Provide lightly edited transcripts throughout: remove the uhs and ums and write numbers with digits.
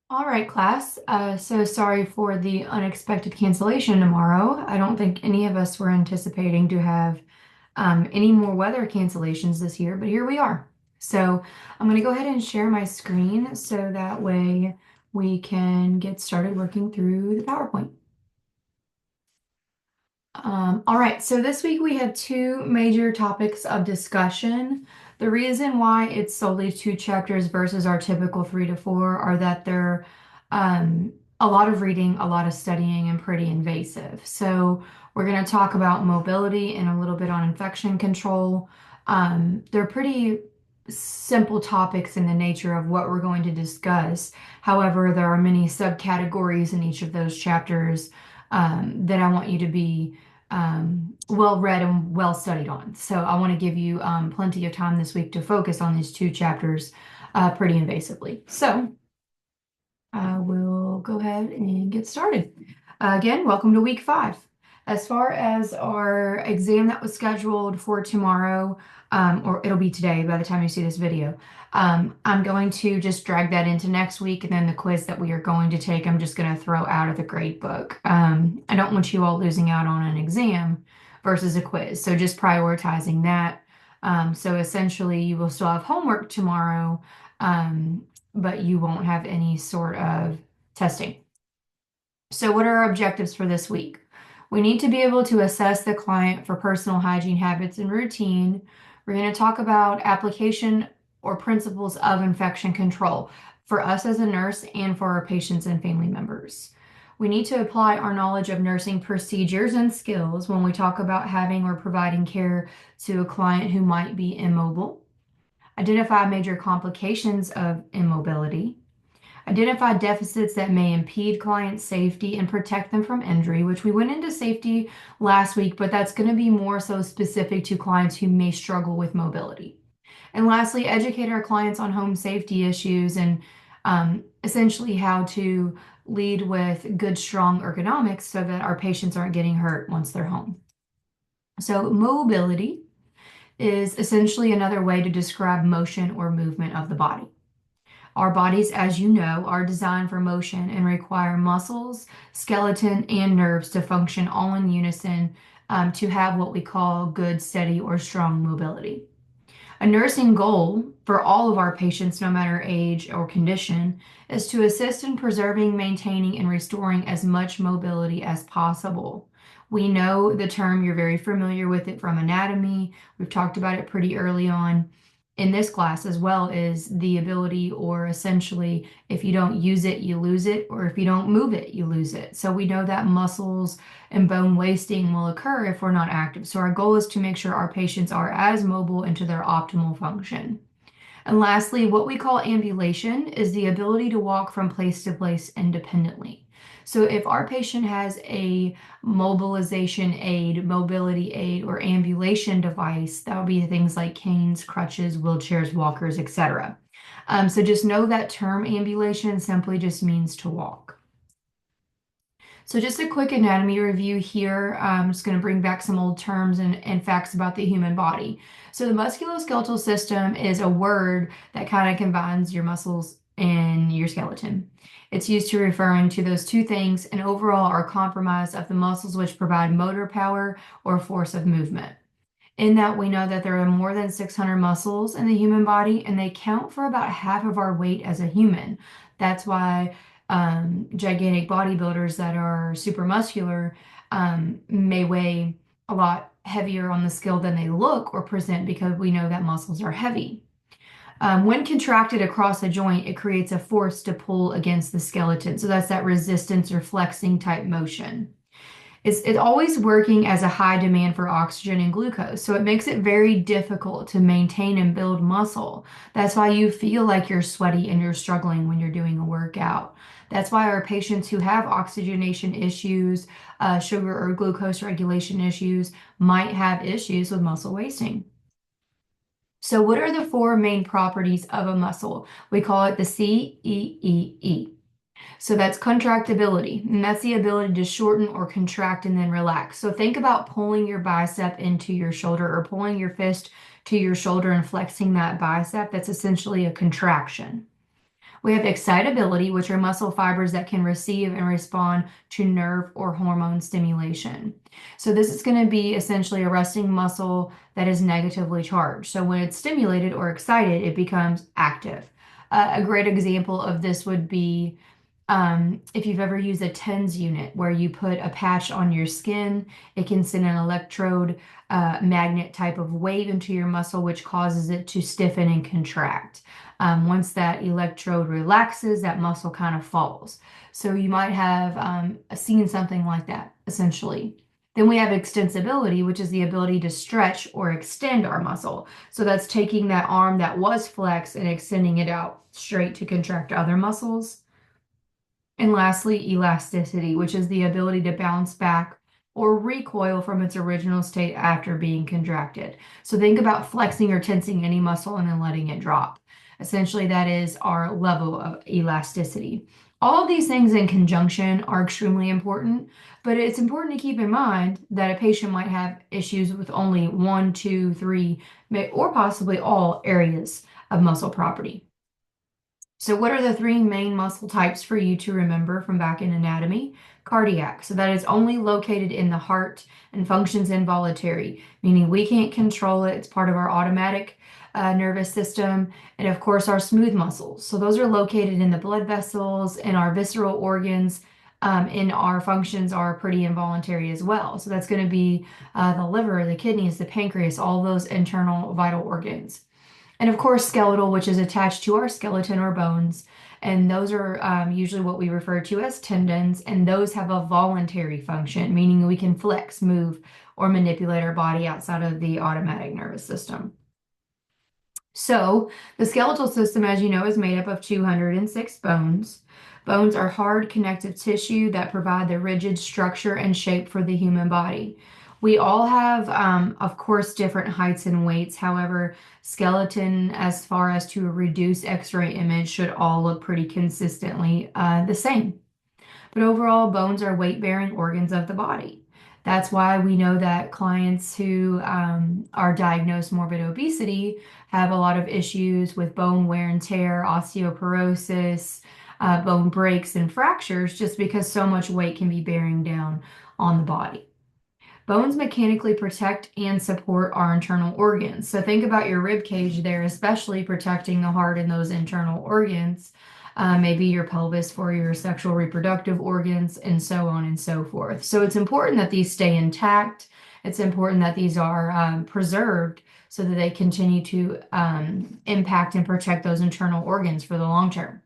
All right, class. So sorry for the unexpected cancellation tomorrow. I don't think any of us were anticipating to have any more weather cancellations this year, but here we are. So I'm going to go ahead and share my screen so that way we can get started working through the PowerPoint. All right, so this week we have two major topics of discussion. The reason why it's solely two chapters versus our typical three to four are that they're a lot of reading, a lot of studying, and pretty invasive. So we're going to talk about mobility and a little bit on infection control. They're pretty simple topics in the nature of what we're going to discuss. However, there are many subcategories in each of those chapters that I want you to be well read and well studied on. So I want to give you plenty of time this week to focus on these two chapters pretty invasively. So I will go ahead and get started. Again, welcome to week 5. As far as our exam that was scheduled for tomorrow, or it'll be today by the time you see this video, I'm going to just drag that into next week, and then the quiz that we are going to take, I'm just going to throw out of the grade book. I don't want you all losing out on an exam versus a quiz, so just prioritizing that. So essentially, you will still have homework tomorrow. But you won't have any sort of testing. So, what are our objectives for this week? We need to be able to assess the client for personal hygiene habits and routine. We're going to talk about application or principles of infection control for us as a nurse and for our patients and family members. We need to apply our knowledge of nursing procedures and skills when we talk about having or providing care to a client who might be immobile. Identify major complications of immobility. Identify deficits that may impede client safety and protect them from injury, which we went into safety last week, but that's going to be more so specific to clients who may struggle with mobility. And lastly, educate our clients on home safety issues and essentially how to lead with good, strong ergonomics so that our patients aren't getting hurt once they're home. So, mobility is essentially another way to describe motion or movement of the body. Our bodies, as you know, are designed for motion and require muscles, skeleton, and nerves to function all in unison to have what we call good, steady, or strong mobility. A nursing goal for all of our patients, no matter age or condition, is to assist in preserving, maintaining, and restoring as much mobility as possible. We know the term, you're very familiar with it from anatomy. We've talked about it pretty early on in this class as well, is the ability, or essentially, if you don't use it, you lose it, or if you don't move it, you lose it. So we know that muscles and bone wasting will occur if we're not active. So our goal is to make sure our patients are as mobile into their optimal function. And lastly, what we call ambulation is the ability to walk from place to place independently. So if our patient has a mobilization aid, mobility aid, or ambulation device, that would be things like canes, crutches, wheelchairs, walkers, etc. So just know that term ambulation simply just means to walk. So just a quick anatomy review here. I'm just going to bring back some old terms and facts about the human body. So the musculoskeletal system is a word that kind of combines your muscles and your skeleton. It's used to referring to those two things and overall are compromised of the muscles which provide motor power or force of movement. In that we know that there are more than 600 muscles in the human body and they count for about half of our weight as a human. That's why gigantic bodybuilders that are super muscular may weigh a lot heavier on the scale than they look or present because we know that muscles are heavy. When contracted across a joint, it creates a force to pull against the skeleton. So that's that resistance or flexing type motion. It's always working as a high demand for oxygen and glucose. So it makes it very difficult to maintain and build muscle. That's why you feel like you're sweaty and you're struggling when you're doing a workout. That's why our patients who have oxygenation issues, sugar or glucose regulation issues, might have issues with muscle wasting. So, what are the four main properties of a muscle? We call it the CEEE. So that's contractibility, and that's the ability to shorten or contract and then relax. So think about pulling your bicep into your shoulder or pulling your fist to your shoulder and flexing that bicep. That's essentially a contraction. We have excitability, which are muscle fibers that can receive and respond to nerve or hormone stimulation. So this is going to be essentially a resting muscle that is negatively charged. So when it's stimulated or excited, it becomes active. A great example of this would be if you've ever used a TENS unit where you put a patch on your skin, it can send an electrode magnet type of wave into your muscle, which causes it to stiffen and contract. Once that electrode relaxes, that muscle kind of falls. So you might have seen something like that, essentially. Then we have extensibility, which is the ability to stretch or extend our muscle. So that's taking that arm that was flexed and extending it out straight to contract other muscles. And lastly, elasticity, which is the ability to bounce back or recoil from its original state after being contracted. So think about flexing or tensing any muscle and then letting it drop. Essentially, that is our level of elasticity. All of these things in conjunction are extremely important, but it's important to keep in mind that a patient might have issues with only one, two, three, or possibly all areas of muscle property. So what are the three main muscle types for you to remember from back in anatomy? Cardiac. So that is only located in the heart and functions involuntary, meaning we can't control it. It's part of our automatic nervous system. And of course, our smooth muscles. So those are located in the blood vessels and our visceral organs. And our functions are pretty involuntary as well. So that's going to be the liver, the kidneys, the pancreas, all those internal vital organs. And of course, skeletal, which is attached to our skeleton or bones. And those are usually what we refer to as tendons. And those have a voluntary function, meaning we can flex, move, or manipulate our body outside of the automatic nervous system. So the skeletal system, as you know, is made up of 206 bones. Bones are hard connective tissue that provide the rigid structure and shape for the human body. We all have, of course, different heights and weights. However, skeleton, as far as to a reduced X-ray image, should all look pretty consistently the same. But overall, bones are weight-bearing organs of the body. That's why we know that clients who are diagnosed morbid obesity have a lot of issues with bone wear and tear, osteoporosis, bone breaks, and fractures, just because so much weight can be bearing down on the body. Bones mechanically protect and support our internal organs. So think about your rib cage there, especially protecting the heart and those internal organs, maybe your pelvis for your sexual reproductive organs, and so on and so forth. So it's important that these stay intact. It's important that these are preserved so that they continue to impact and protect those internal organs for the long term.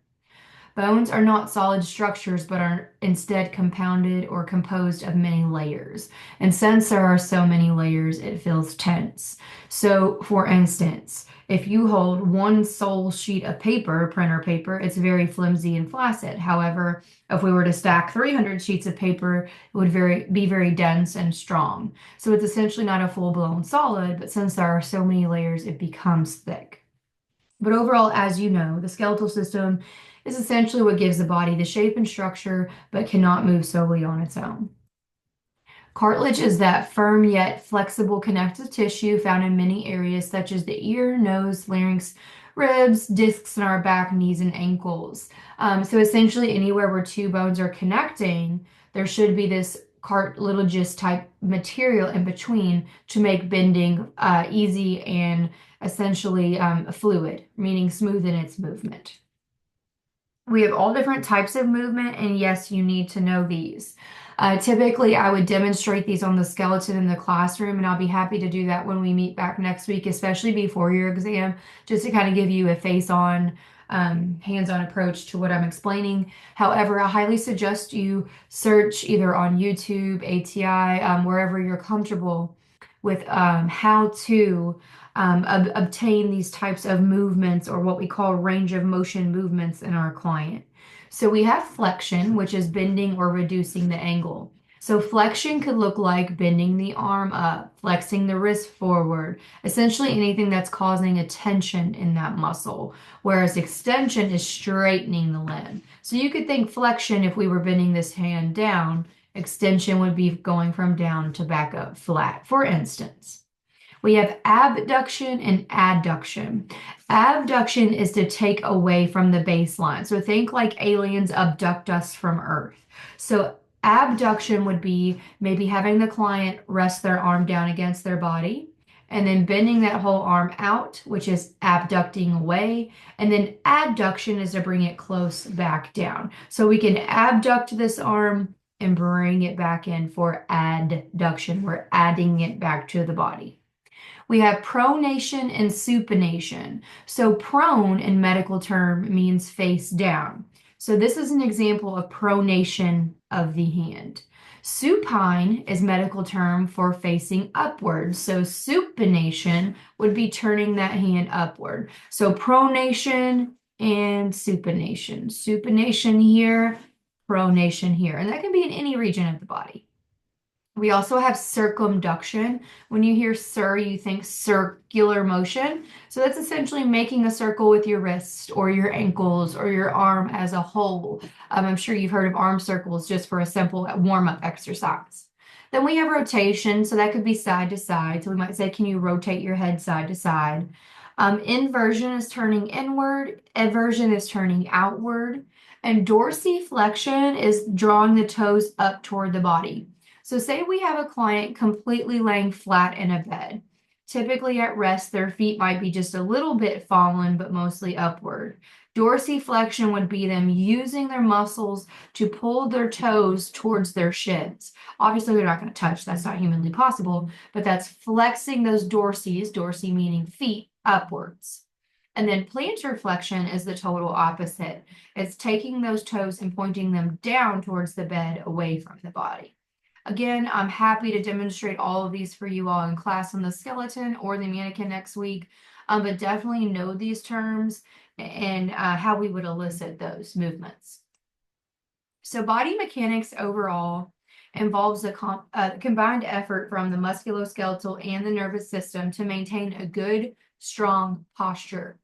Bones are not solid structures, but are instead compounded or composed of many layers. And since there are so many layers, it feels tense. So, for instance, if you hold one sole sheet of paper, printer paper, it's very flimsy and flaccid. However, if we were to stack 300 sheets of paper, it would be very dense and strong. So it's essentially not a full-blown solid, but since there are so many layers, it becomes thick. But overall, as you know, the skeletal system is essentially what gives the body the shape and structure, but cannot move solely on its own. Cartilage is that firm yet flexible connective tissue found in many areas such as the ear, nose, larynx, ribs, discs in our back, knees, and ankles. So essentially anywhere where two bones are connecting, there should be this cartilaginous type material in between to make bending easy and essentially fluid, meaning smooth in its movement. We have all different types of movement, and yes, you need to know these. Typically, I would demonstrate these on the skeleton in the classroom, and I'll be happy to do that when we meet back next week, especially before your exam, just to kind of give you a face-on, hands-on approach to what I'm explaining. However, I highly suggest you search either on YouTube, ATI, wherever you're comfortable with how to obtain these types of movements, or what we call range of motion movements, in our client. So we have flexion, which is bending or reducing the angle. So flexion could look like bending the arm up, flexing the wrist forward, essentially anything that's causing a tension in that muscle, whereas extension is straightening the limb. So you could think flexion, if we were bending this hand down, extension would be going from down to back up flat, for instance. We have abduction and adduction. Abduction is to take away from the baseline. So think like aliens abduct us from Earth. So abduction would be maybe having the client rest their arm down against their body and then bending that whole arm out, which is abducting away. And then adduction is to bring it close back down. So we can abduct this arm and bring it back in for adduction. We're adding it back to the body. We have pronation and supination. So prone in medical term means face down. So this is an example of pronation of the hand. Supine is medical term for facing upwards. So supination would be turning that hand upward. So pronation and supination. Supination here, pronation here. And that can be in any region of the body. We also have circumduction. When you hear cir, you think circular motion. So that's essentially making a circle with your wrist or your ankles or your arm as a whole. I'm sure you've heard of arm circles just for a simple warm-up exercise. Then we have rotation. So that could be side to side. So we might say, can you rotate your head side to side? Inversion is turning inward. Eversion is turning outward. And dorsiflexion is drawing the toes up toward the body. So say we have a client completely laying flat in a bed. Typically at rest, their feet might be just a little bit fallen, but mostly upward. Dorsiflexion would be them using their muscles to pull their toes towards their shins. Obviously, they're not going to touch. That's not humanly possible, but that's flexing those dorsi meaning feet, upwards. And then plantar flexion is the total opposite. It's taking those toes and pointing them down towards the bed away from the body. Again, I'm happy to demonstrate all of these for you all in class on the skeleton or the mannequin next week, but definitely know these terms and how we would elicit those movements. So body mechanics overall involves a combined effort from the musculoskeletal and the nervous system to maintain a good, strong posture.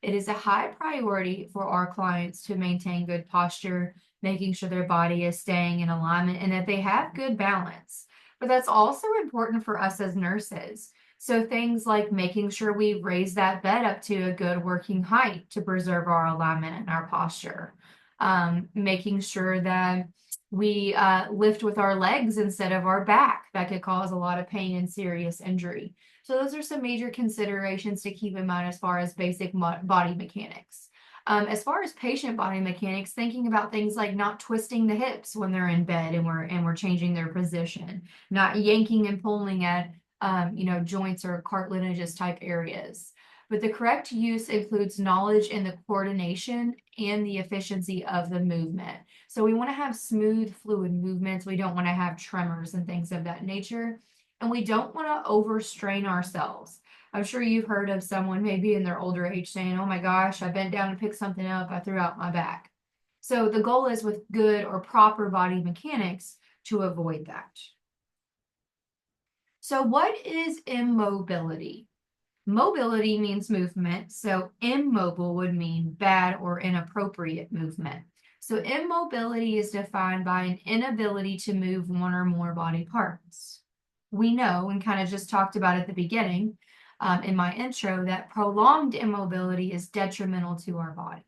It is a high priority for our clients to maintain good posture, making sure their body is staying in alignment and that they have good balance. But that's also important for us as nurses. So things like making sure we raise that bed up to a good working height to preserve our alignment and our posture. Making sure that we lift with our legs instead of our back. That could cause a lot of pain and serious injury. So those are some major considerations to keep in mind as far as basic body mechanics. As far as patient body mechanics, thinking about things like not twisting the hips when they're in bed and we're changing their position, not yanking and pulling at joints or cartilaginous type areas. But the correct use includes knowledge in the coordination and the efficiency of the movement. So we want to have smooth, fluid movements. We don't want to have tremors and things of that nature. And we don't want to overstrain ourselves. I'm sure you've heard of someone maybe in their older age saying, oh my gosh, I bent down and picked something up, I threw out my back. So the goal is with good or proper body mechanics to avoid that. So what is immobility? Mobility means movement, so immobile would mean bad or inappropriate movement. So immobility is defined by an inability to move one or more body parts. We know, and kind of just talked about at the beginning in my intro, that prolonged immobility is detrimental to our body.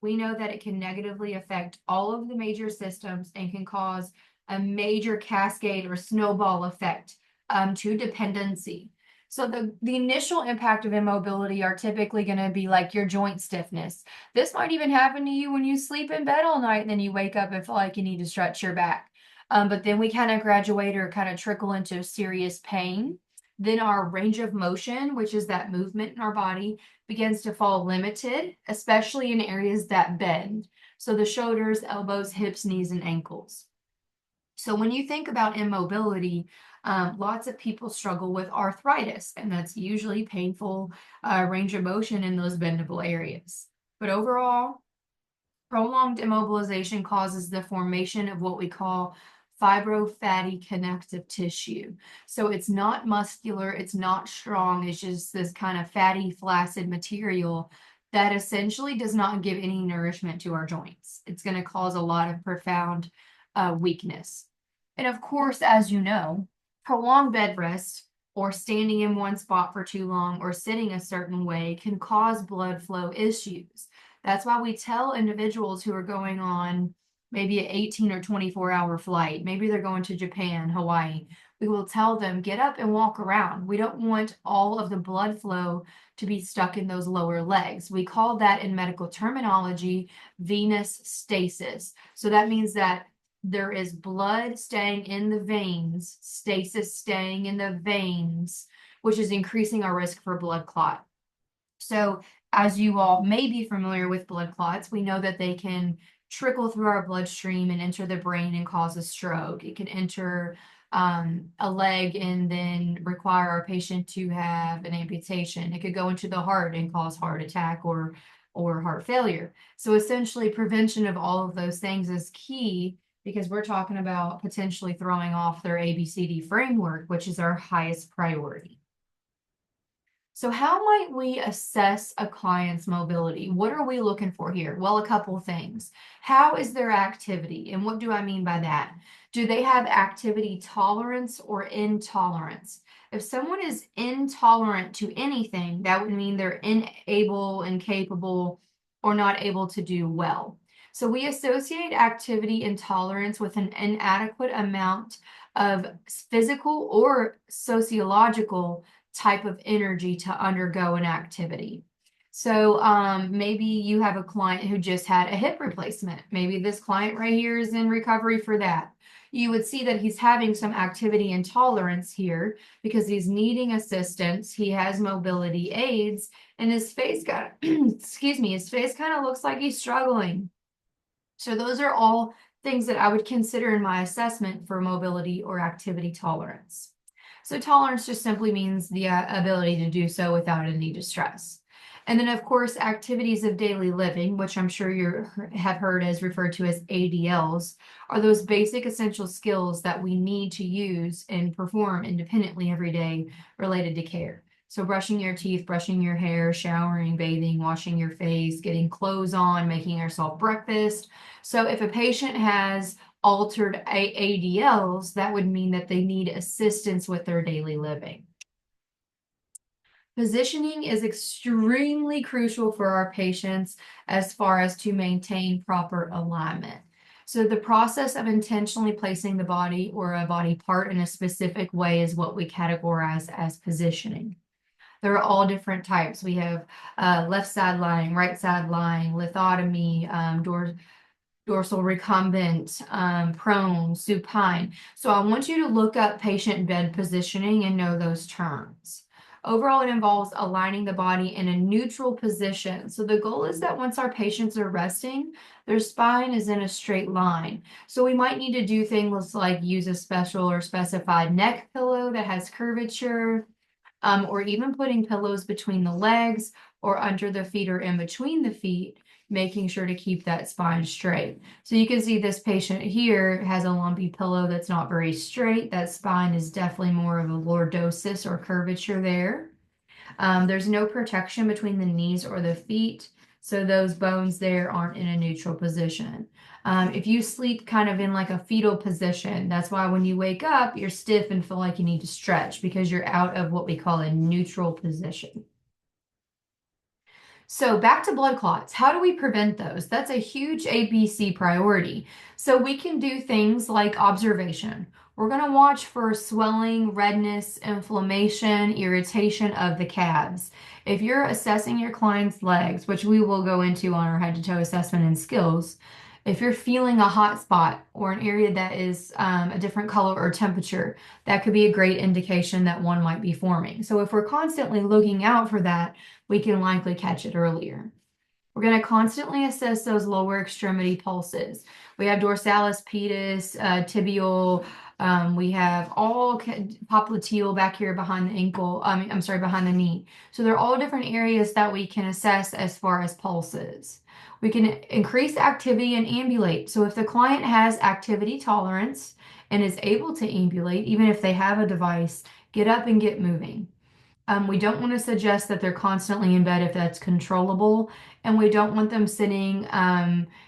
We know that it can negatively affect all of the major systems and can cause a major cascade or snowball effect to dependency. So the initial impact of immobility are typically going to be like your joint stiffness. This might even happen to you when you sleep in bed all night and then you wake up and feel like you need to stretch your back. But then we kind of graduate or kind of trickle into serious pain. Then our range of motion, which is that movement in our body, begins to fall limited, especially in areas that bend. So the shoulders, elbows, hips, knees, and ankles. So when you think about immobility, lots of people struggle with arthritis, and that's usually painful range of motion in those bendable areas. But overall, prolonged immobilization causes the formation of what we call fibrofatty connective tissue. So it's not muscular, it's not strong, it's just this kind of fatty, flaccid material that essentially does not give any nourishment to our joints. It's going to cause a lot of profound weakness. And of course, as you know, prolonged bed rest or standing in one spot for too long or sitting a certain way can cause blood flow issues. That's why we tell individuals who are going on maybe an 18 or 24-hour flight, maybe they're going to Japan, Hawaii, we will tell them, get up and walk around. We don't want all of the blood flow to be stuck in those lower legs. We call that in medical terminology venous stasis. So that means that there is blood staying in the veins, stasis staying in the veins, which is increasing our risk for blood clot. So, as you all may be familiar with blood clots, we know that they can trickle through our bloodstream and enter the brain and cause a stroke. It can enter a leg and then require our patient to have an amputation. It could go into the heart and cause heart attack or heart failure. So essentially, prevention of all of those things is key because we're talking about potentially throwing off their ABCD framework, which is our highest priority. So how might we assess a client's mobility? What are we looking for here? Well, a couple of things. How is their activity? And what do I mean by that? Do they have activity tolerance or intolerance? If someone is intolerant to anything, that would mean they're unable, incapable, or not able to do well. So we associate activity intolerance with an inadequate amount of physical or sociological type of energy to undergo an activity. So maybe you have a client who just had a hip replacement. Maybe this client right here is in recovery for that. You would see that he's having some activity intolerance here because he's needing assistance. He has mobility aids and his face got, excuse me, his face kind of looks like he's struggling. So those are all things that I would consider in my assessment for mobility or activity tolerance. So tolerance just simply means the ability to do so without any distress. And then, of course, activities of daily living, which I'm sure you have heard as referred to as ADLs, are those basic essential skills that we need to use and perform independently every day related to care. So brushing your teeth, brushing your hair, showering, bathing, washing your face, getting clothes on, making yourself breakfast. So if a patient has altered ADLs, that would mean that they need assistance with their daily living. Positioning is extremely crucial for our patients as far as to maintain proper alignment. So the process of intentionally placing the body or a body part in a specific way is what we categorize as positioning. There are all different types. We have left side lying, right side lying, lithotomy, dorsal recumbent, prone, supine. So I want you to look up patient bed positioning and know those terms. Overall, it involves aligning the body in a neutral position. So the goal is that once our patients are resting, their spine is in a straight line. So we might need to do things like use a special or specified neck pillow that has curvature, or even putting pillows between the legs or under the feet or in between the feet, making sure to keep that spine straight. So you can see this patient here has a lumpy pillow that's not very straight. That spine is definitely more of a lordosis or curvature there. There's no protection between the knees or the feet, so those bones there aren't in a neutral position. If you sleep kind of in like a fetal position, that's why when you wake up, you're stiff and feel like you need to stretch because you're out of what we call a neutral position. So back to blood clots. How do we prevent those? That's a huge ABC priority. So we can do things like observation. We're going to watch for swelling, redness, inflammation, irritation of the calves. If you're assessing your client's legs, which we will go into on our head to toe assessment and skills, if you're feeling a hot spot or an area that is a different color or temperature, that could be a great indication that one might be forming. So if we're constantly looking out for that, we can likely catch it earlier. We're going to constantly assess those lower extremity pulses. We have dorsalis pedis, tibial. We have all popliteal back here behind the ankle. I'm sorry, behind the knee. So they're all different areas that we can assess as far as pulses. We can increase activity and ambulate. So if the client has activity tolerance and is able to ambulate, even if they have a device, get up and get moving. We don't want to suggest that they're constantly in bed if that's controllable, and we don't want them sitting,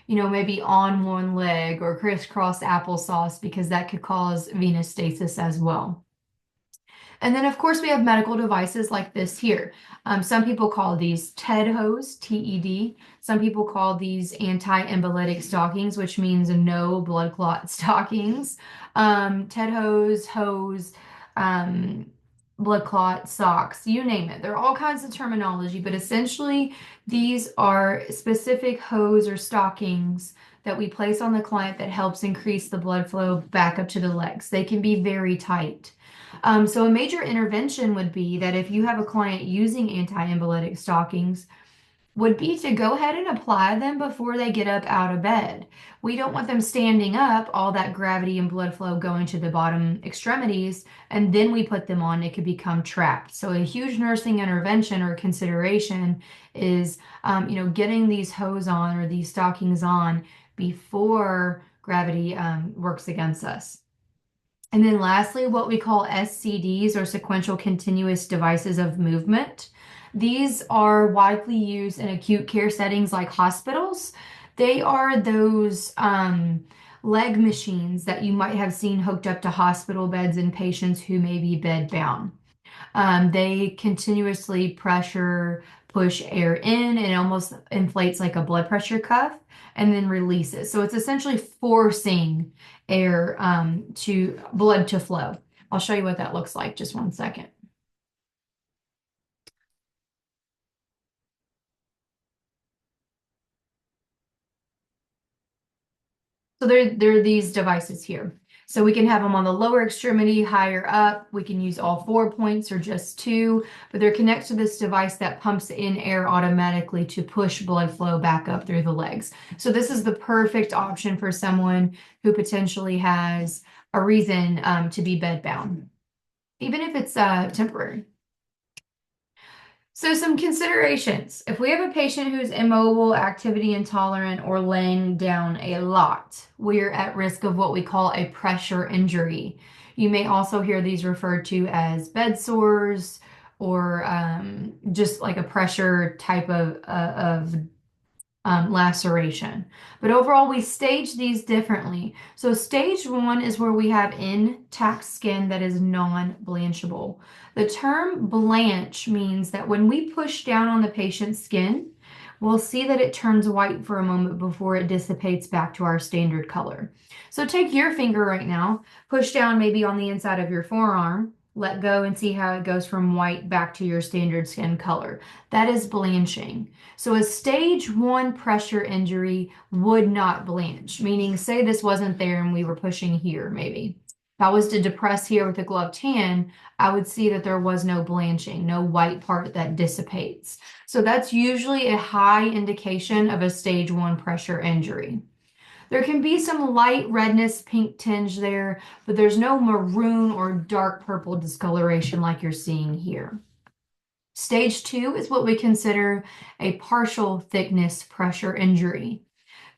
maybe on one leg or crisscross applesauce because that could cause venous stasis as well. And then, of course, we have medical devices like this here. Some people call these TED hose, TED. Some people call these anti-embolytic stockings, which means no blood clot stockings. TED hose, um, blood clot socks, you name it. There are all kinds of terminology, but essentially, these are specific hose or stockings that we place on the client that helps increase the blood flow back up to the legs. They can be very tight. So a major intervention would be that if you have a client using anti-embolytic stockings, would be to go ahead and apply them before they get up out of bed. We don't want them standing up, all that gravity and blood flow going to the bottom extremities, and then we put them on, it could become trapped. So a huge nursing intervention or consideration is, getting these hose on or these stockings on before gravity works against us. And then lastly, what we call SCDs or sequential continuous devices of movement. These are widely used in acute care settings like hospitals. They are those leg machines that you might have seen hooked up to hospital beds in patients who may be bed bound. They continuously push air in, and it almost inflates like a blood pressure cuff and then releases. So it's essentially forcing air to blood to flow. I'll show you what that looks like. Just one second. So there are these devices here. So we can have them on the lower extremity, higher up. We can use all 4 points or just two, but they're connected to this device that pumps in air automatically to push blood flow back up through the legs. So this is the perfect option for someone who potentially has a reason to be bedbound, even if it's temporary. So some considerations. If we have a patient who's immobile, activity intolerant, or laying down a lot, we're at risk of what we call a pressure injury. You may also hear these referred to as bed sores or just like a pressure type of laceration. But overall, we stage these differently. So stage one is where we have intact skin that is non-blanchable. The term blanch means that when we push down on the patient's skin, we'll see that it turns white for a moment before it dissipates back to our standard color. So take your finger right now, push down maybe on the inside of your forearm, let go and see how it goes from white back to your standard skin color. That is blanching. So a stage one pressure injury would not blanch, meaning say this wasn't there and we were pushing here maybe. If I was to depress here with a gloved hand, I would see that there was no blanching, no white part that dissipates. So that's usually a high indication of a stage one pressure injury. There can be some light redness, pink tinge there, but there's no maroon or dark purple discoloration like you're seeing here. Stage two is what we consider a partial thickness pressure injury.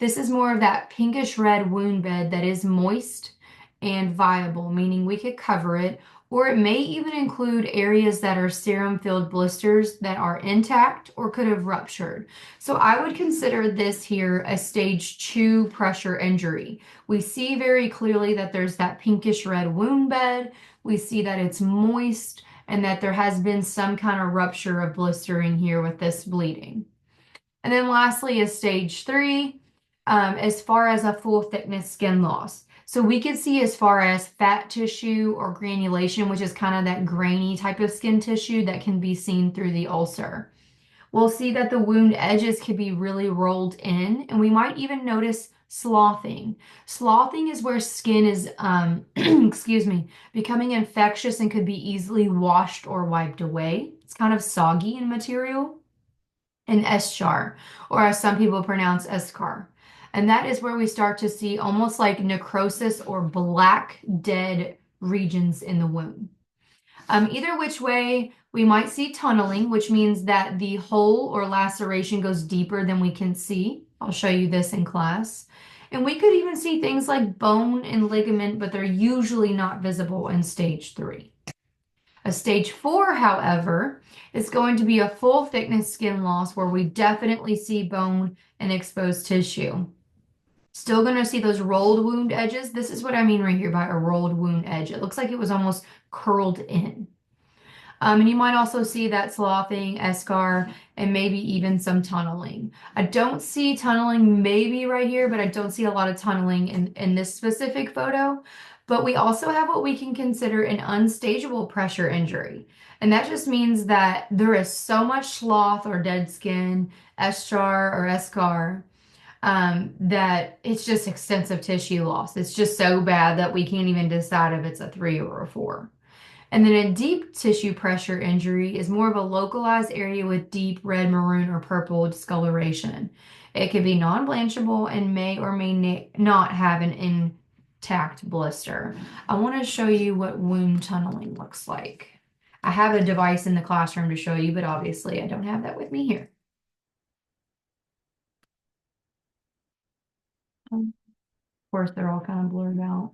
This is more of that pinkish red wound bed that is moist and viable, meaning we could cover it, or it may even include areas that are serum-filled blisters that are intact or could have ruptured. So I would consider this here a stage two pressure injury. We see very clearly that there's that pinkish red wound bed. We see that it's moist and that there has been some kind of rupture of blistering here with this bleeding. And then lastly is stage three, as far as a full thickness skin loss. So we can see as far as fat tissue or granulation, which is kind of that grainy type of skin tissue that can be seen through the ulcer. We'll see that the wound edges could be really rolled in, and we might even notice sloughing. Sloughing is where skin is, excuse me, becoming infectious and could be easily washed or wiped away. It's kind of soggy in material. And eschar, or as some people pronounce eschar. And that is where we start to see almost like necrosis or black dead regions in the wound. Either which way, we might see tunneling, which means that the hole or laceration goes deeper than we can see. I'll show you this in class. And we could even see things like bone and ligament, but they're usually not visible in stage three. A stage four, however, is going to be a full thickness skin loss where we definitely see bone and exposed tissue. Still going to see those rolled wound edges. This is what I mean right here by a rolled wound edge. It looks like it was almost curled in. And you might also see that sloughing, eschar, and maybe even some tunneling. I don't see tunneling maybe right here, but I don't see a lot of tunneling in this specific photo. But we also have what we can consider an unstageable pressure injury. And that just means that there is so much slough or dead skin, eschar or eschar, that it's just extensive tissue loss. It's just so bad that we can't even decide if it's a 3 or a 4. And then a deep tissue pressure injury is more of a localized area with deep red, maroon, or purple discoloration. It can be non-blanchable and may or may not have an intact blister. I want to show you what wound tunneling looks like. I have a device in the classroom to show you, but obviously I don't have that with me here. Of course, they're all kind of blurred out.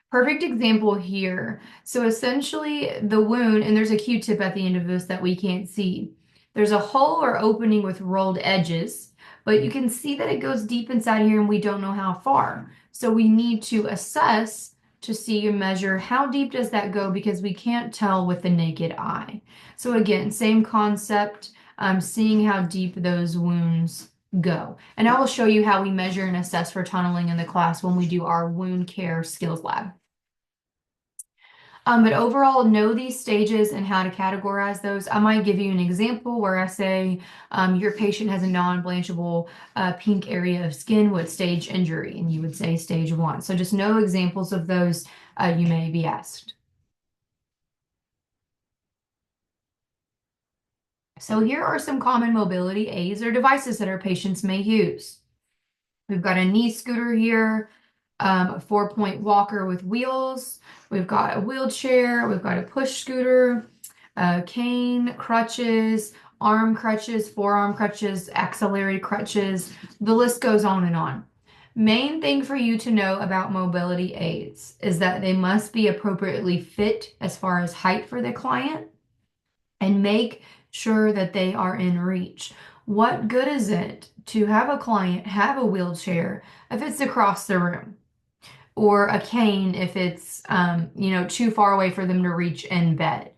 Perfect example here. So essentially the wound, and there's a Q-tip at the end of this that we can't see. There's a hole or opening with rolled edges, but you can see that it goes deep inside here and we don't know how far. So we need to assess to see and measure how deep does that go because we can't tell with the naked eye. So again, same concept, seeing how deep those wounds go. And I will show you how we measure and assess for tunneling in the class when we do our wound care skills lab. But overall, know these stages and how to categorize those. I might give you an example where I say your patient has a non-blanchable pink area of skin with stage injury, and you would say stage 1. So just know examples of those you may be asked. So here are some common mobility aids or devices that our patients may use. We've got a knee scooter here, a 4-point walker with wheels. We've got a wheelchair. We've got a push scooter, a cane, crutches, arm crutches, forearm crutches, axillary crutches. The list goes on and on. Main thing for you to know about mobility aids is that they must be appropriately fit as far as height for the client and make sure that they are in reach. What good is it to have a client have a wheelchair if it's across the room, or a cane if it's too far away for them to reach in bed?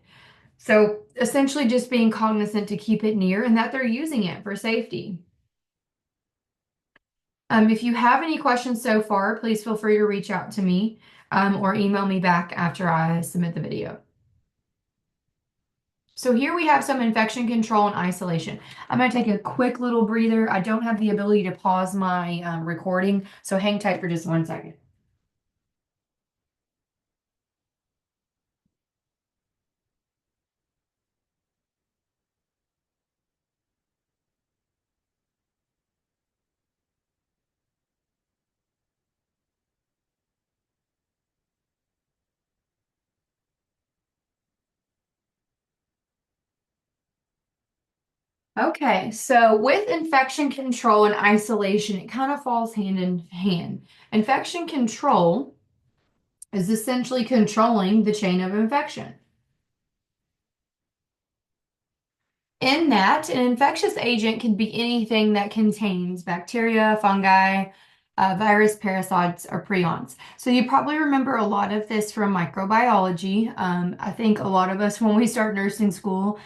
So essentially just being cognizant to keep it near and that they're using it for safety. If you have any questions so far, please feel free to reach out to me or email me back after I submit the video. So here we have some infection control and isolation. I'm going to take a quick little breather. I don't have the ability to pause my recording, so hang tight for just 1 second. Okay, so with infection control and isolation, it kind of falls hand in hand. Infection control is essentially controlling the chain of infection. In that, an infectious agent can be anything that contains bacteria, fungi, virus, parasites, or prions. So you probably remember a lot of this from microbiology. I think a lot of us, when we start nursing school,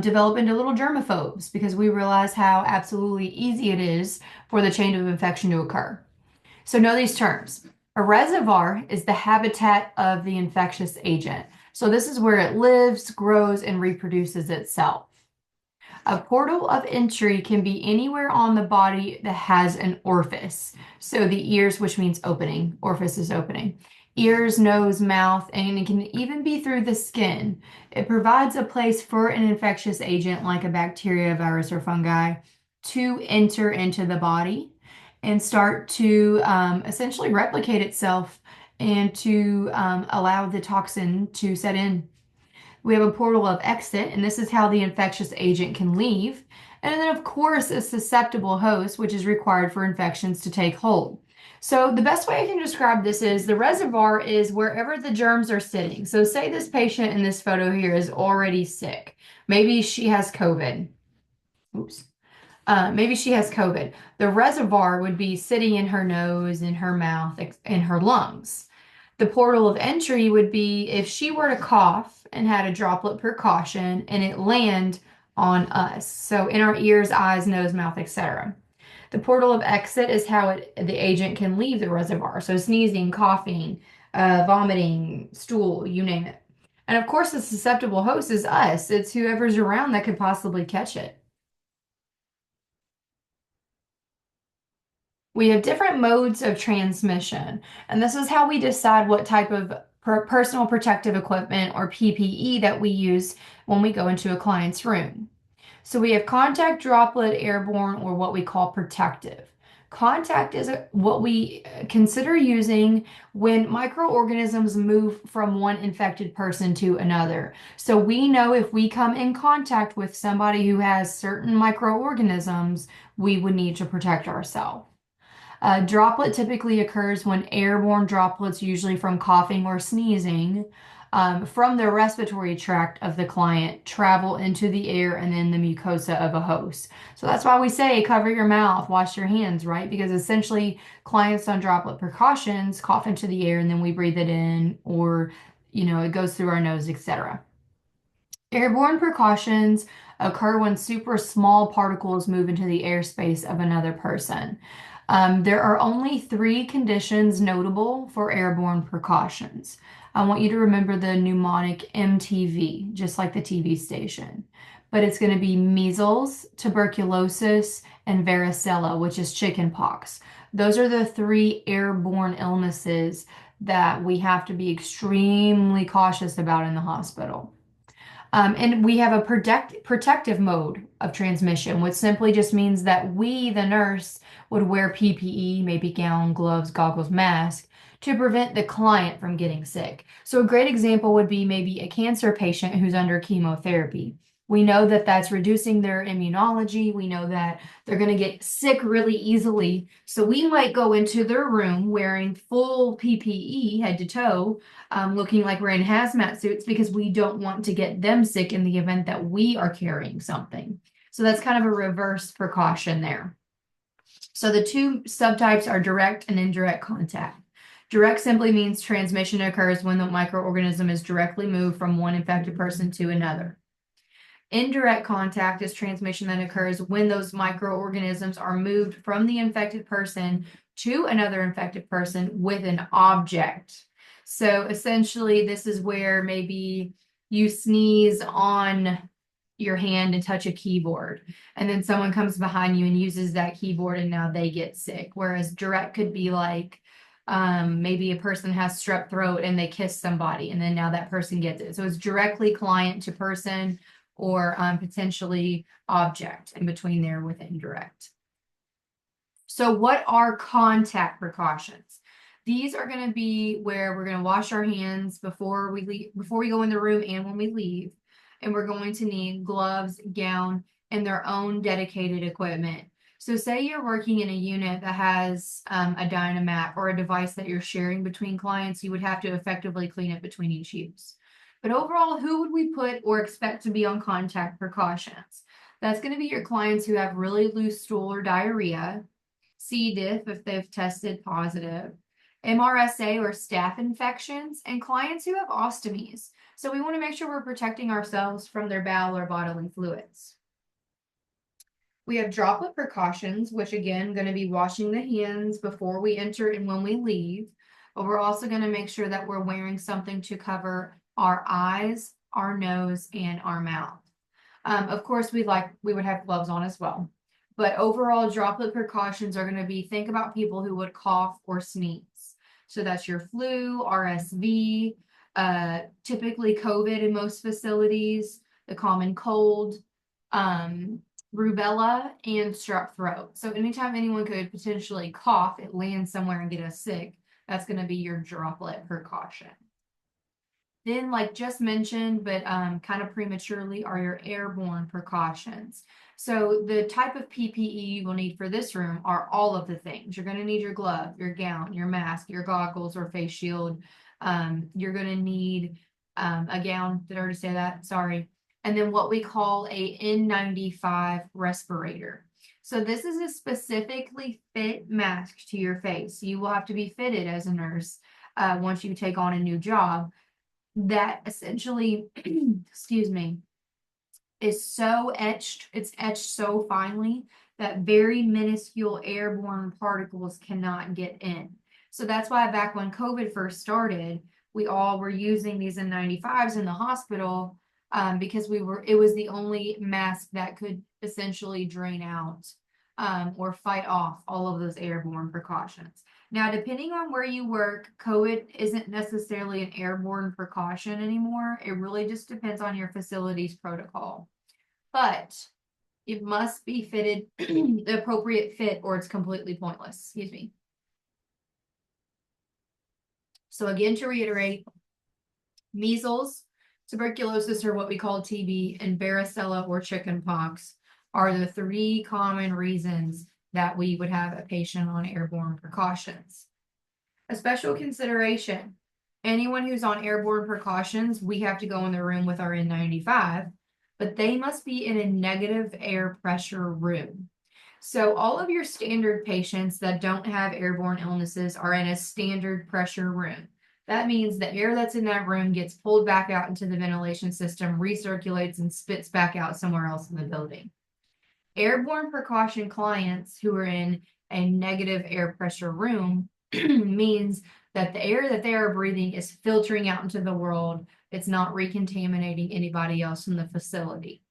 develop into little germaphobes because we realize how absolutely easy it is for the chain of infection to occur. So know these terms. A reservoir is the habitat of the infectious agent. So this is where it lives, grows, and reproduces itself. A portal of entry can be anywhere on the body that has an orifice. So the ears, which means opening, orifice is opening. Ears, nose, mouth, and it can even be through the skin. It provides a place for an infectious agent like a bacteria, virus, or fungi to enter into the body and start to essentially replicate itself and to allow the toxin to set in. We have a portal of exit, and this is how the infectious agent can leave. And then, of course, a susceptible host, which is required for infections to take hold. So the best way I can describe this is the reservoir is wherever the germs are sitting. So say this patient in this photo here is already sick. Maybe she has COVID. Oops. Maybe she has COVID. The reservoir would be sitting in her nose, in her mouth, in her lungs. The portal of entry would be if she were to cough and had a droplet precaution and it land on us. So in our ears, eyes, nose, mouth, etc. The portal of exit is how the agent can leave the reservoir. So sneezing, coughing, vomiting, stool, you name it. And of course, the susceptible host is us. It's whoever's around that could possibly catch it. We have different modes of transmission, and this is how we decide what type of personal protective equipment or PPE that we use when we go into a client's room. So we have contact, droplet, airborne, or what we call protective. Contact is what we consider using when microorganisms move from one infected person to another. So we know if we come in contact with somebody who has certain microorganisms, we would need to protect ourselves. Droplet typically occurs when airborne droplets, usually from coughing or sneezing, from the respiratory tract of the client, travel into the air and then the mucosa of a host. So that's why we say cover your mouth, wash your hands, right? Because essentially, clients on droplet precautions cough into the air and then we breathe it in, or it goes through our nose, etc. Airborne precautions occur when super small particles move into the airspace of another person. There are only three conditions notable for airborne precautions. I want you to remember the mnemonic MTV, just like the TV station. But it's going to be measles, tuberculosis, and varicella, which is chickenpox. Those are the three airborne illnesses that we have to be extremely cautious about in the hospital. And we have a protective mode of transmission, which simply just means that we, the nurse, would wear PPE, maybe gown, gloves, goggles, mask, to prevent the client from getting sick. So a great example would be maybe a cancer patient who's under chemotherapy. We know that that's reducing their immunology. We know that they're going to get sick really easily. So we might go into their room wearing full PPE, head to toe, looking like we're in hazmat suits because we don't want to get them sick in the event that we are carrying something. So that's kind of a reverse precaution there. So the two subtypes are direct and indirect contact. Direct simply means transmission occurs when the microorganism is directly moved from one infected person to another. Indirect contact is transmission that occurs when those microorganisms are moved from the infected person to another infected person with an object. So essentially, this is where maybe you sneeze on your hand and touch a keyboard, and then someone comes behind you and uses that keyboard, and now they get sick. Whereas direct could be like maybe a person has strep throat and they kiss somebody, and then now that person gets it. So it's directly client to person or potentially object in between there with indirect. So what are contact precautions? These are going to be where we're going to wash our hands before we go in the room and when we leave. And we're going to need gloves, gown, and their own dedicated equipment. So say you're working in a unit that has a Dynamat or a device that you're sharing between clients, you would have to effectively clean it between each use. But overall, who would we put or expect to be on contact precautions? That's going to be your clients who have really loose stool or diarrhea, C. diff if they've tested positive, MRSA or staph infections, and clients who have ostomies. So we want to make sure we're protecting ourselves from their bowel or bodily fluids. We have droplet precautions, which again, going to be washing the hands before we enter and when we leave. But we're also going to make sure that we're wearing something to cover our eyes, our nose, and our mouth. Of course, we would have gloves on as well. But overall, droplet precautions are going to be, think about people who would cough or sneeze. So that's your flu, RSV, typically COVID in most facilities, the common cold, rubella, and strep throat. So anytime anyone could potentially cough, it lands somewhere and get us sick, that's going to be your droplet precaution. Then, like just mentioned, but kind of prematurely, are your airborne precautions. So the type of PPE you will need for this room are all of the things. You're going to need your glove, your gown, your mask, your goggles or face shield. You're going to need a gown. Did I already say that? Sorry. And then what we call a N95 respirator. So this is a specifically fit mask to your face. You will have to be fitted as a nurse once you take on a new job, that essentially, excuse me, is so etched, it's etched so finely that very minuscule airborne particles cannot get in. So that's why back when COVID first started, we all were using these N95s in the hospital, because it was the only mask that could essentially drain out, or fight off all of those airborne precautions. Now, depending on where you work, COVID isn't necessarily an airborne precaution anymore. It really just depends on your facility's protocol. But it must be fitted the appropriate fit or it's completely pointless. Excuse me. So again, to reiterate, measles, tuberculosis, or what we call TB, and varicella or chickenpox are the three common reasons that we would have a patient on airborne precautions. A special consideration, anyone who's on airborne precautions, we have to go in the room with our N95, but they must be in a negative air pressure room. So all of your standard patients that don't have airborne illnesses are in a standard pressure room. That means the air that's in that room gets pulled back out into the ventilation system, recirculates, and spits back out somewhere else in the building. Airborne precaution clients who are in a negative air pressure room means that the air that they are breathing is filtering out into the world. It's not recontaminating anybody else in the facility.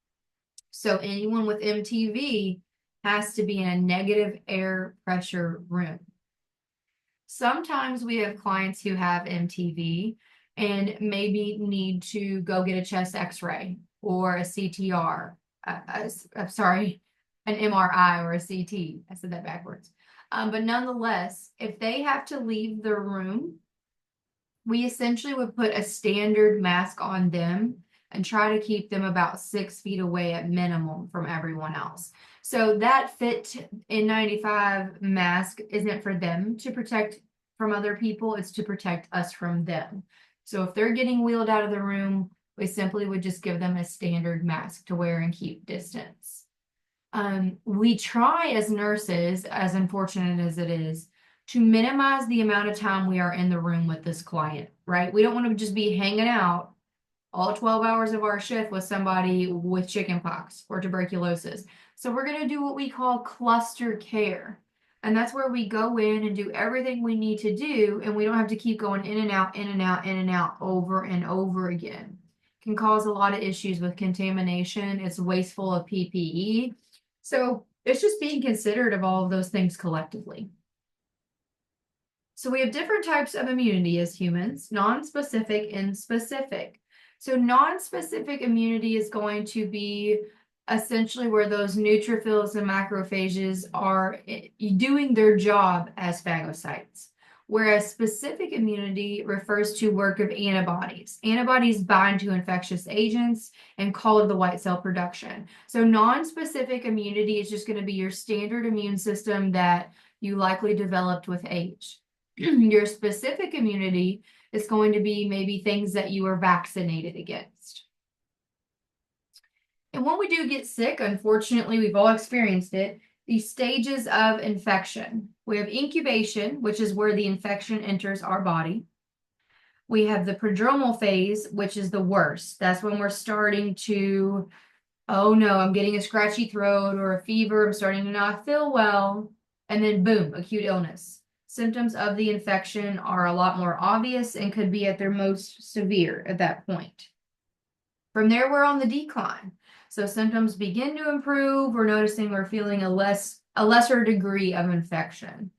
So anyone with MTV has to be in a negative air pressure room. Sometimes we have clients who have MTV and maybe need to go get a chest x-ray or a CTR. I'm sorry, an MRI or a CT. I said that backwards. But nonetheless, if they have to leave the room, we essentially would put a standard mask on them and try to keep them about 6 feet away at minimum from everyone else. So that fit N95 mask isn't for them to protect from other people, it's to protect us from them. So if they're getting wheeled out of the room, we simply would just give them a standard mask to wear and keep distance. We try as nurses, as unfortunate as it is, to minimize the amount of time we are in the room with this client, right? We don't want to just be hanging out all 12 hours of our shift with somebody with chickenpox or tuberculosis. So we're going to do what we call cluster care. And that's where we go in and do everything we need to do, and we don't have to keep going in and out, in and out, in and out over and over again. It can cause a lot of issues with contamination. It's wasteful of PPE. So it's just being considerate of all of those things collectively. So we have different types of immunity as humans, non-specific and specific. So non-specific immunity is going to be essentially where those neutrophils and macrophages are doing their job as phagocytes. Whereas specific immunity refers to work of antibodies. Antibodies bind to infectious agents and call the white cell production. So non-specific immunity is just going to be your standard immune system that you likely developed with age. Your specific immunity is going to be maybe things that you are vaccinated against. And when we do get sick, unfortunately, we've all experienced it, these stages of infection. We have incubation, which is where the infection enters our body. We have the prodromal phase, which is the worst. That's when we're starting to, oh no, I'm getting a scratchy throat or a fever, I'm starting to not feel well, and then boom, acute illness. Symptoms of the infection are a lot more obvious and could be at their most severe at that point. From there, we're on the decline. So symptoms begin to improve. We're noticing we're feeling a lesser degree of infection.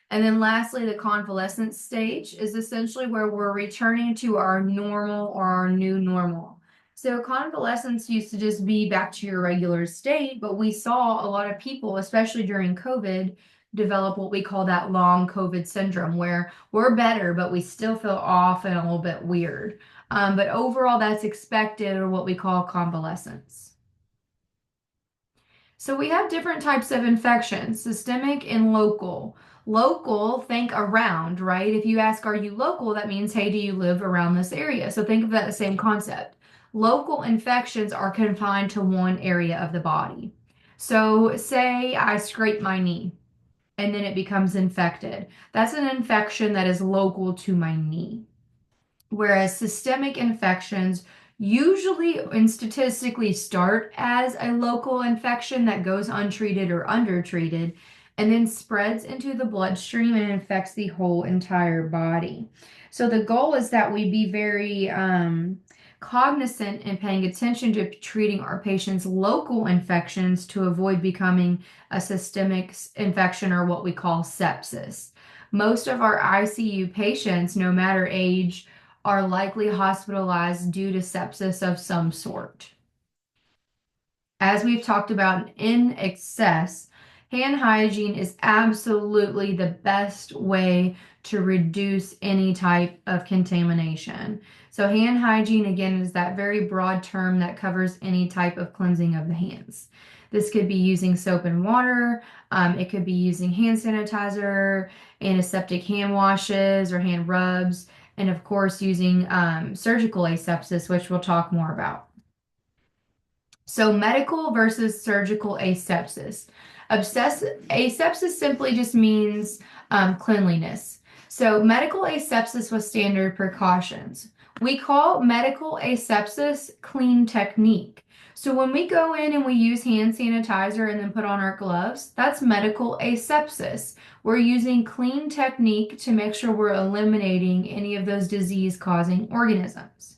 And then lastly, the convalescence stage is essentially where we're returning to our normal or our new normal. So convalescence used to just be back to your regular state, but we saw a lot of people, especially during COVID, develop what we call that long COVID syndrome, where we're better, but we still feel off and a little bit weird. But overall, that's expected, or what we call convalescence. So we have different types of infections, systemic and local. Local, think around, right? If you ask, are you local? That means, hey, do you live around this area? So think of that the same concept. Local infections are confined to one area of the body. So say I scrape my knee. and then it becomes infected. That's an infection that is local to my knee. Whereas systemic infections usually and statistically start as a local infection that goes untreated or undertreated and then spreads into the bloodstream and infects the whole entire body. So the goal is that we be very cognizant and paying attention to treating our patients' local infections to avoid becoming a systemic infection or what we call sepsis. Most of our ICU patients, no matter age, are likely hospitalized due to sepsis of some sort. As we've talked about in excess, hand hygiene is absolutely the best way to reduce any type of contamination. So, hand hygiene, again, is that very broad term that covers any type of cleansing of the hands. This could be using soap and water, it could be using hand sanitizer, antiseptic hand washes or hand rubs, and of course, using surgical asepsis, which we'll talk more about. So medical versus surgical asepsis. Asepsis simply just means cleanliness. So medical asepsis with standard precautions. We call medical asepsis clean technique. So when we go in and we use hand sanitizer and then put on our gloves, that's medical asepsis. We're using clean technique to make sure we're eliminating any of those disease-causing organisms.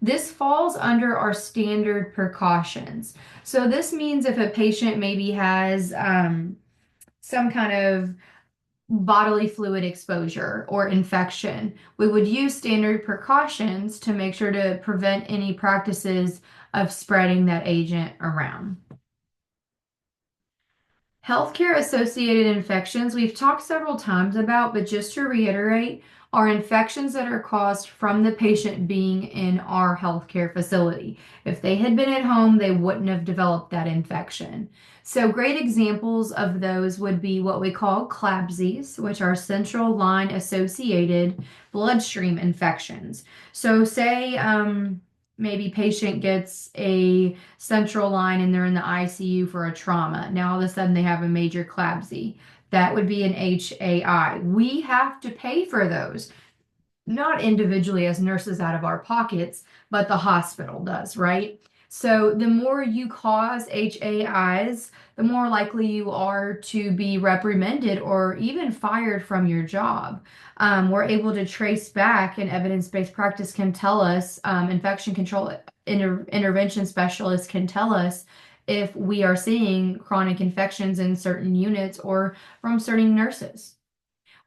This falls under our standard precautions. So this means if a patient maybe has some kind of bodily fluid exposure or infection, we would use standard precautions to make sure to prevent any practices of spreading that agent around. Healthcare associated infections we've talked several times about, but just to reiterate, are infections that are caused from the patient being in our healthcare facility. If they had been at home, they wouldn't have developed that infection. So great examples of those would be what we call CLABSIs, which are central line associated bloodstream infections. So say maybe patient gets a central line and they're in the ICU for a trauma. Now all of a sudden they have a major CLABSI. That would be an HAI. We have to pay for those, not individually as nurses out of our pockets, but the hospital does, right? So the more you cause HAIs, the more likely you are to be reprimanded or even fired from your job. We're able to trace back, and evidence-based practice can tell us, infection control intervention specialists can tell us if we are seeing chronic infections in certain units or from certain nurses.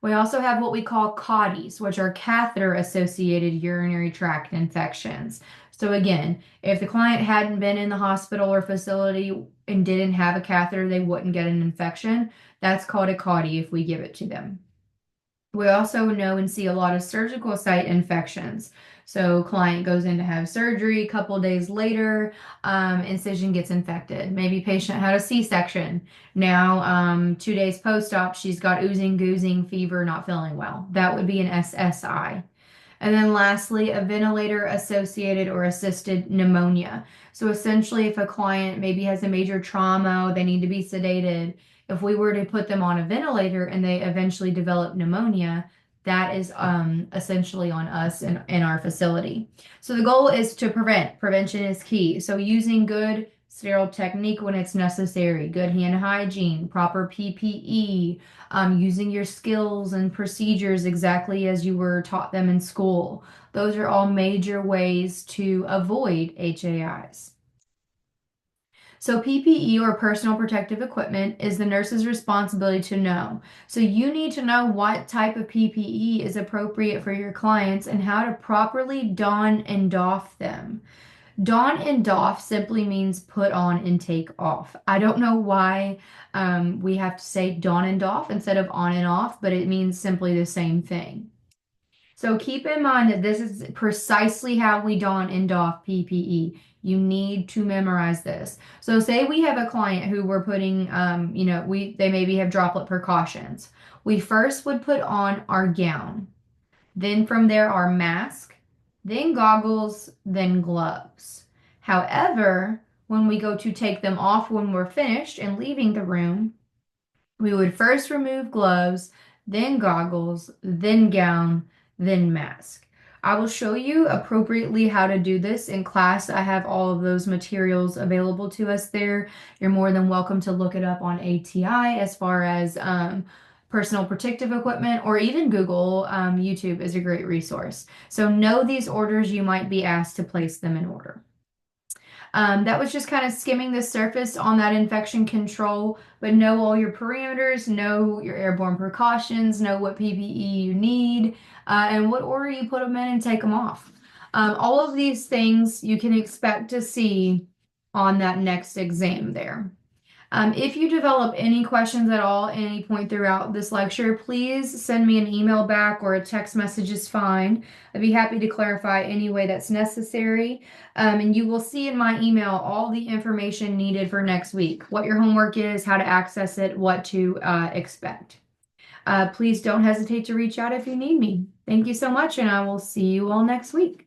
We also have what we call CAUTIs, which are catheter-associated urinary tract infections. So again, if the client hadn't been in the hospital or facility and didn't have a catheter, they wouldn't get an infection. That's called a CAUTI if we give it to them. We also know and see a lot of surgical site infections. So client goes in to have surgery, a couple days later, incision gets infected. Maybe patient had a C-section. Now, 2 days post-op, she's got oozing, goozing, fever, not feeling well. That would be an SSI. And then lastly, a ventilator associated or assisted pneumonia. So essentially, if a client maybe has a major trauma, they need to be sedated. If we were to put them on a ventilator and they eventually develop pneumonia, that is essentially on us in our facility. So the goal is to prevent. Prevention is key. So using good sterile technique when it's necessary, good hand hygiene, proper PPE, using your skills and procedures exactly as you were taught them in school. Those are all major ways to avoid HAIs. So PPE or personal protective equipment is the nurse's responsibility to know. So you need to know what type of PPE is appropriate for your clients and how to properly don and doff them. Don and doff simply means put on and take off. I don't know why we have to say don and doff instead of on and off, but it means simply the same thing. So keep in mind that this is precisely how we don and doff PPE. You need to memorize this. So say we have a client who we're putting, they maybe have droplet precautions. We first would put on our gown. Then from there, our mask, then goggles, then gloves. However, when we go to take them off when we're finished and leaving the room, We would first remove gloves, then goggles, then gown, then mask. I will show you appropriately how to do this in class. I have all of those materials available to us there. You're more than welcome to look it up on ATI as far as personal protective equipment, or even Google. YouTube is a great resource. So know these orders, you might be asked to place them in order. That was just kind of skimming the surface on that infection control, but know all your parameters, know your airborne precautions, know what PPE you need, and what order you put them in and take them off. All of these things you can expect to see on that next exam there. If you develop any questions at all at any point throughout this lecture, please send me an email back or a text message is fine. I'd be happy to clarify any way that's necessary. And you will see in my email all the information needed for next week, what your homework is, how to access it, what to expect. Please don't hesitate to reach out if you need me. Thank you so much, and I will see you all next week.